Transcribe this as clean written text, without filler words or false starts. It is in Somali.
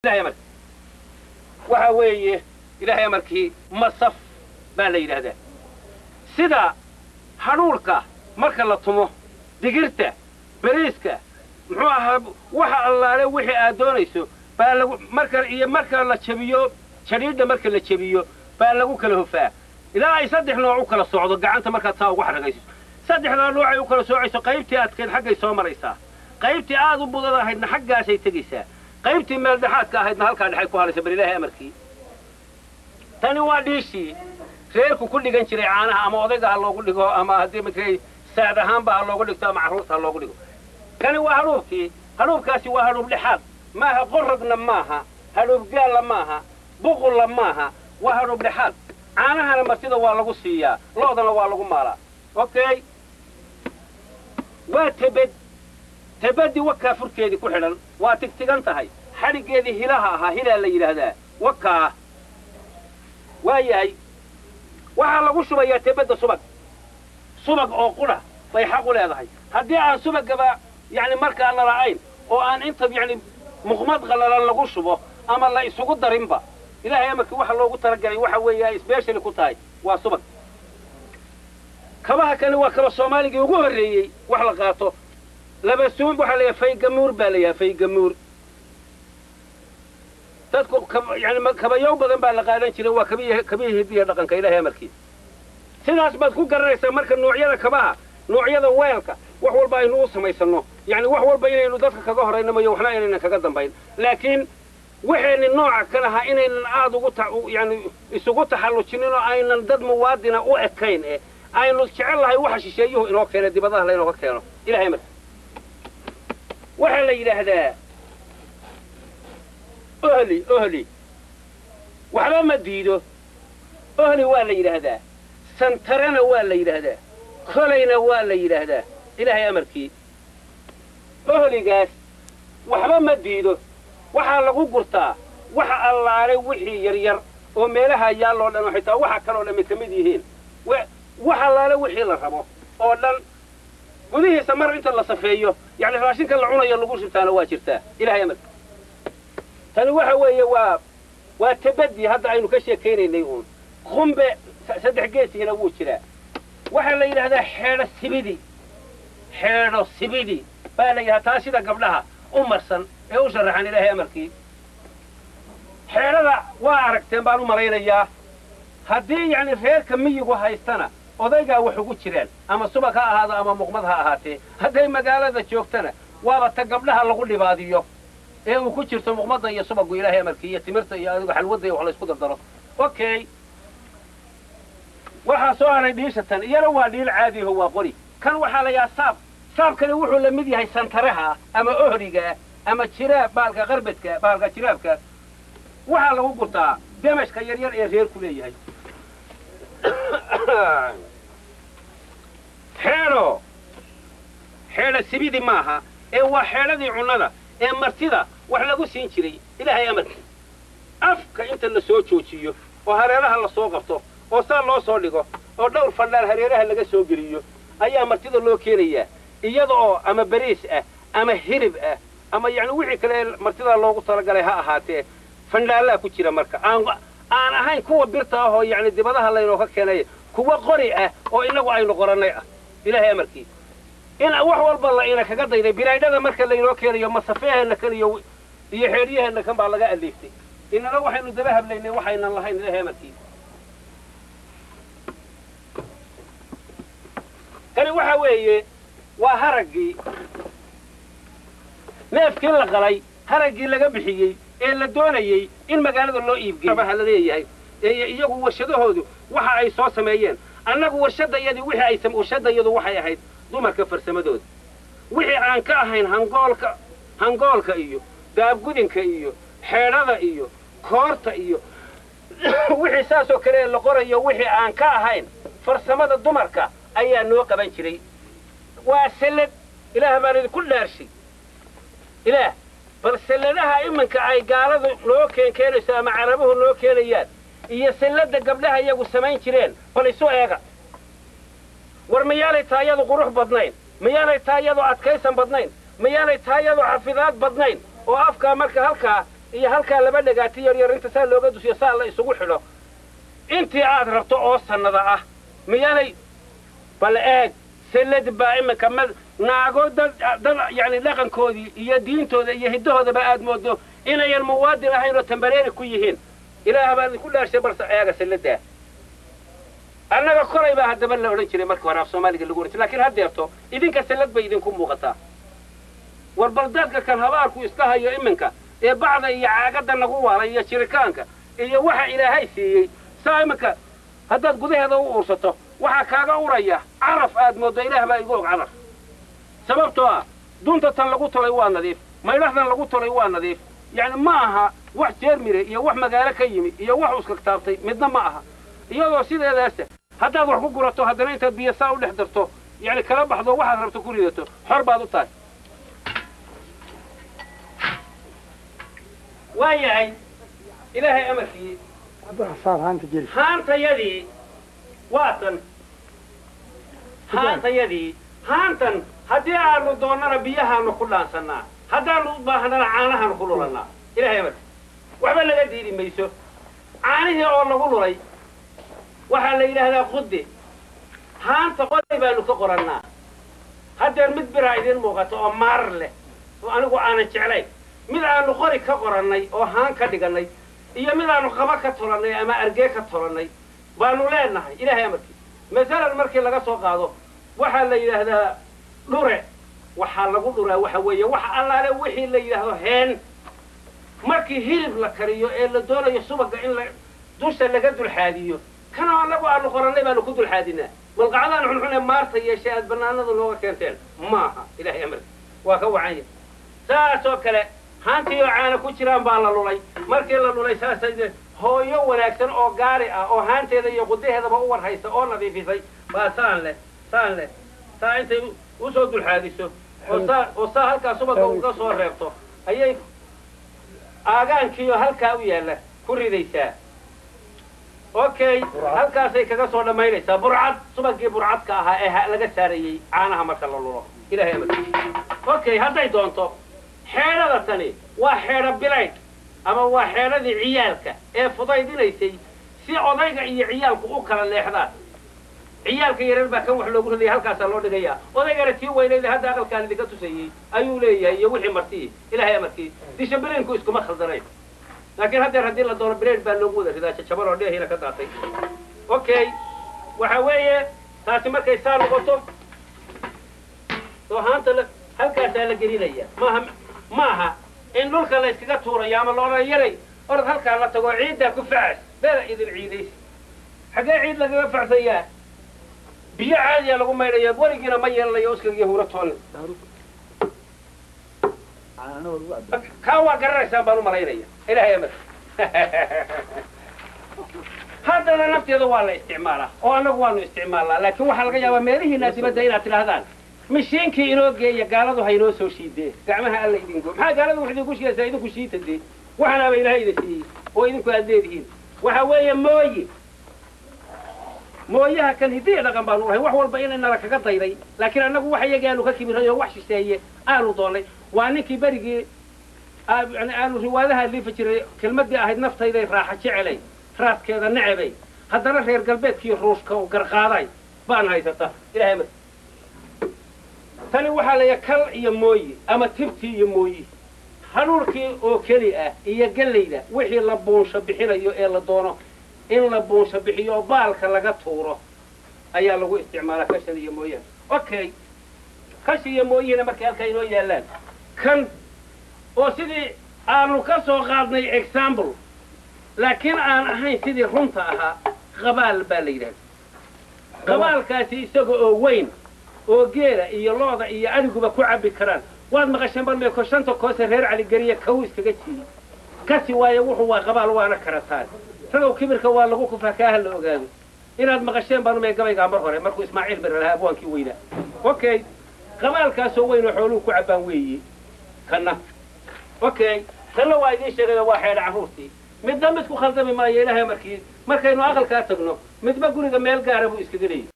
إلهي أمرك وحويه إلهي أمركي مصف بالي هذا سيدا هنورك مركا لطمه دقيرته بريسكا محوها وحا الله له وحي آدونيسو مركا لا تشبيو شريد مركا لا تشبيو بالغو كلا هفاه إلا أي صدح نوعو كلا صعود قعنت مركا تساوي واحد رقيسو صدح نوعي وكلا سوعيسو قيبتي أتكين حقا يسوى مريسا قيبتي آدو بوضا هيدنا حقا سيتقيسا قيبتي مالدحاتك هيدنا هالكا دحيكو هالي سبري الله أمركي تاني واديشي reerku ku dhigan jiray caanaha ama odayga ha loogu dhigo ama hadii markay saad ahaan baa loogu dhigto ama caruurta loogu dhigo kani waa hanuubkaasi waa hanuub lixaad maaha qorragna maaha hanuub gaal maaha buqul maaha waa hanuub lixaad caanahana martida waa lagu siiyaa loodana waa lagu maalaa okay waa tabadi wakaa furkeedii ku xidhan waa tigtigan tahay xadhigeedii hilaha ahaa hilaa la yidhaahdaa wakaa waayahay waxaa lagu shubayaa tebadda subag oo qura bay xaq u leedahay haddii aan subagaba yani markaan la la'ayn oo aan inta yani muqmad qalalan lagu shubo ama la isugu darinba ilaahay amarkii waxa loogu talagalay waxa weeye special ku tahay waa subag kabaha kale waa kaba Soomaaliga ugu horeeyay wax la qaato laba suun waxa la yahay gamuur baa la yahay gamuur dadku yani kabayo badan baa la qaadan jiray waa kabiye hidiya dhaqanka ilaahay amarkii sidaas baad ku garanaysaa marka noocyada kabaha noocyada weelka wax walba aynu u samaysano yani wax walba inaynu dadka kaga horeyno iyo waxna inayna kaga dambayn laakiin waxayna nooca kale ha inayna aad ugu yani isugu taxallujinino aynan dad muwaadina u ekayn aynu jecelahay waxa shisheeyuhu inoo keenay dibadaha la inoo keeno ilaahay amarkii waxa la yiraahdaa أهلي وحلا ما ديدو أهلي ولا يرهدا سنترنا ولا يرهدا خلينا ولا يرهدا إلهي أمركي أهلي قاس وحلا ما ديدو وحلا قرطا وح الله عليه وحي يرير وميلها يالله لأنه حتى وح كانوا لم يكمديهين وحلا عليه وحي لربه أولاً وديه سمر أنت الله صفيه يعني راشين كان العونه يلقوش بتاعنا واجرته إلهي أمركي تاني waxa weeye waa tabadi hadda aynu ka sheekeynay uun qumbe saddex geesina wuu jiraa waxa la yiraahdaa xeero sibidi baa la yiraahdaa sida gabdhaha u marsan ee u sharaxan ilaahay amarkii xeerada waa aragteen baan u maraynayaa haddii yani reerka miyigu haystana odayga wax ugu jiraan ama subag ha ahaado ama muqmad ha ahaatee hadday magaalada joogtana waaba ta gabdhaha lagu dhibaadiyo ee uu ku jirto muqmada iyo subagu ilaahay amarkii iyo timirta iyo adigu xalwada iyo wax la isku dardaro okay waxa soo haray dhiishatan iyana waa dhiil caadi ah waa qori kan waxa la yaa saabkani wuxuu la mid yahay santaraha ama ohriga ama jiraab baalka qarbadka baalka jiraabka waxa lagu gurtaa damashka yar ee reer ku leeyahay xeelo sibidi maaha ee waa xeeladii cunnada ee martida wax lagu siin jiray ilaahay amarkii afka inta la soo joojiyo oo hareeraha la soo qabto oo saa loo soo dhigo oo dhowr fadlan hareeraha laga soo geliyo ayaa martida loo keenayaa iyada oo ama bariis ah ama hirib ah ama yani wixii kale martida loogu talagalay ha ahaatee fandhaala ku jira marka aan ahayn kuwa birta ah oo yani dibadaha la inoo ka keenay kuwa qori ah oo inagu aynu qoranay ah ilaahay amarkii in wax walba la ina kaga dayday biraydada marka la inoo keenayo masafeehna kan iyo xeeriyahana kan baa laga aleeftay inana waxaynu daba hablaynay waxaynan lahayn ilaahay amarkii kani waxa weeye waa haragii neefkii la qalay haragii laga bixiyey ee la doonayay in magaalada loo iibgeeyo waxa la leeyahay iyagu warshadahoodu waxa ay soo sameeyeen annagu warshadayadii wixii ay warshadayadu waxay ahayd dumarka farsamadooda wixii aan ka ahayn hangoolka iyo daabgudinka iyo xeedhada iyo koorta iyo wixii saasoo kale la qorayo wixii aan ka ahayn farsamada dumarka ayaa noo qaban jiray waa salad ilaah baan idinku dhaarshay ilaah bal saladaha imanka ay gaaladu noo keenayso ama carabuhu noo keenayaan iyo salada gabdhaha iyagu samayn jireen bal isu eega war mayaanay taayadu qurux badnayn mayaanay taayadu adkaysan badnayn mayaanay taayadu xafidaad badnayn oo afka marka halka iyo halkaa laba dhagaati yar yar inta saa looga dusiyo saa la isugu xidho intii aad rabto oo sannada ah miyaanay bal eeg sallad baa iminka naago dad yani dhaqankoodii iyo diintooda iyo hiddahoodaba aad moodo inayan muwaadin ahayn oo tambareeri ku yihiin ilaah baa idinku dhaarshay balse eega salladdaa annaga kolay baa haddaba la odhan jiray markii hore af soomaaliga lagu ohan jiray laakiin haddeerto idinka sallad bay idinku muuqataa war bal dadka kan habaarku iska hayo iminka ee bacda iyo caagadda nagu waalay iyo jirikaanka iyo waxa ilaahay siiyey saa iminka haddaad gudaheeda u uursato waxaa kaaga uraya caraf aad mooddo ilaah baa igu og caraf sababtoo ah dunta tan lagu tolay waa nadiif maydhaxdan lagu tolay waa nadiif yani ma aha wax jeermire iyo wax magaalo ka yimi iyo wax uskagtaabtay midna ma aha iyadoo sideedaasa haddaad wax ku gurato haddana intaad biyo saa u dhex darto yani kala baxdo waxaad rabto ku ridato xor baad u tahay waayahay ilaahay amarkii haantayadii waatan haantayadii haantan haddii aanu doonnana biyahaanu ku dhaansannaa haddaanu u baahnana caanahaanu ku lulannaa ilahay amarkii waxba laga diidi mayso caanihii oo lagu lulay waxaa la yidhaahdaa qudde haanta qoday baanu ka qorannaa haddeer mid biraa idiin muuqato oo maar leh oo anigu aanan jeclayn mid aanu qori ka qorannay oo haan ka dhigannay iyo mid aanu qaba ka tolannay ama argee ka tolannay baanu leenahay ilaahay amarkii masalan markii laga soo qaado waxaa la yidhaahdaa dhure waxaa lagu dhuraa waxa weeye wax allaale wixii la yidhaahdo heen markii hilib la kariyo ee la doonayo subagga in dusha laga dulxaadiyo kanoo annagu aanu qorannay baanu ku dulxaadinaa malqacdaan xunxune maarta yeeshay aad bannaanada nooga keenteen maaha ilaahay amarkii waa ka wacanya saasoo kale haantiioo caana ku jiraan baa la lulay markii la lulay saasay hooyo wanaagsan oo gaari ah oo haanteeda iyo qudaheedaba u warhaysa oo nadiifisay baa saan leh saa intay u soo dulxaadiso oo saa halkaa subagga uga soo reebto ayay aagaankiioo halkaa u yaalla ku ridaysaa okay halkaasay kaga soo dhammaynaysaa burcad subaggii burcadka ahaa ee laga saarayey caanaha marka la lulo ilahay amarkii okay hadday doonto xeedhada tani waa xeedho bilaydh ama waa xeedhadii ciyaalka ee fudaydinaysay si odayga iyo ciyaalku u kala leexdaan ciyaalka yareer baa kan wax loogu ridaya halkaasaa loo dhigayaa odaygana tii weynayda hadda aqalkaan idinka tusayey ayuu leeyahay iyo wixii martii ilahay amarkii dishabilinku iskuma khaldanayn laakiin haddeer haddii la doono bileed baa loogu wada ridaa jajaban oo dheehiina ka daatay okay waxa weeye taasi markay saa noqoto oo haanta halkaasaa la gelinaya maaha in dhulka la yskaga tuurayo ama la odhan yaray orad halkaa la tago ciiddaa ku facas beela idin ciidaysa xaggee ciid lagaga facsayaa biyo caadiya lagu maydhaya weligiina ma yeelanayo uskagiyo huratoona kaa waa garanaysaan baan u malaynaya ilahay amar haddana nafteeda waa la isticmaalaa oo annagu waanu isticmaalnaa laakiin waxaa laga yaabaa meelihiinaa dibadda inaad tidhaahdaan mishiinkii inoo geeya gaaladu ha inoo soo shiidee gacmaha alla idinku maxaa gaaladu wax idinku shiidaysaa idinku shiitadee waxanaaba ilaahay ida siiyey oo idinku aad leedihiin waxa weeye mooyaha kan hidiya dhaqan baanu lahay wax walba inay nala kaga dayday laakiin annagu wax iyagii aanu ka kibiray oo wax shisheeye aanu doonnay waa ninkii berigii aanu riwaadaha liifa jiray kelmaddii ahayd naftayday raaxa jecelay raadkeeda necebay haddana reer galbeedkii ruushka oo garqaaday baan haysata ilahay mar tani waxaa la kal iyo mooyi ama tibtii iyo mooyi hanuurkii oo keli ah iyo gallayda wixii la buunsho bixinayo ee la doono in la buunsho bixiyo oo baalka laga tuuro ayaa lagu isticmaalaa kashan iyo mooyaha okay kashi iyo mooyihina markay halkaa inoo yaallaan kan oo sidii aanu ka soo qaadnay example laakiin aan ahayn sidii runta ahaa qabaal baa la yidhahda qabaalkaasi isaga oo weyn oo geela iyo looda iyo adiguba ku cabbi karaan waad maqasheen bal meeko shanta koose reer caligeliya kaw iskaga jiiyo kasi waaye wuxuu waa qabaal waana karataan ragow kibirka waa lagu kufaa kaaha la ogaado inaad maqasheen baan umay gabaygaa mar hore markuu ismaaciil bir lahaa abwaankii weynaa okay qabaalkaasoo weyn oo xooluhu ku cabbaan weeye kana okay tanna waa idiin sheegaya waa xeedha carruurtii midna mid ku khaldami maayo ilaahay markaynu aqalkaa tagno midba guriga meel gaara buu iskaga leeyahy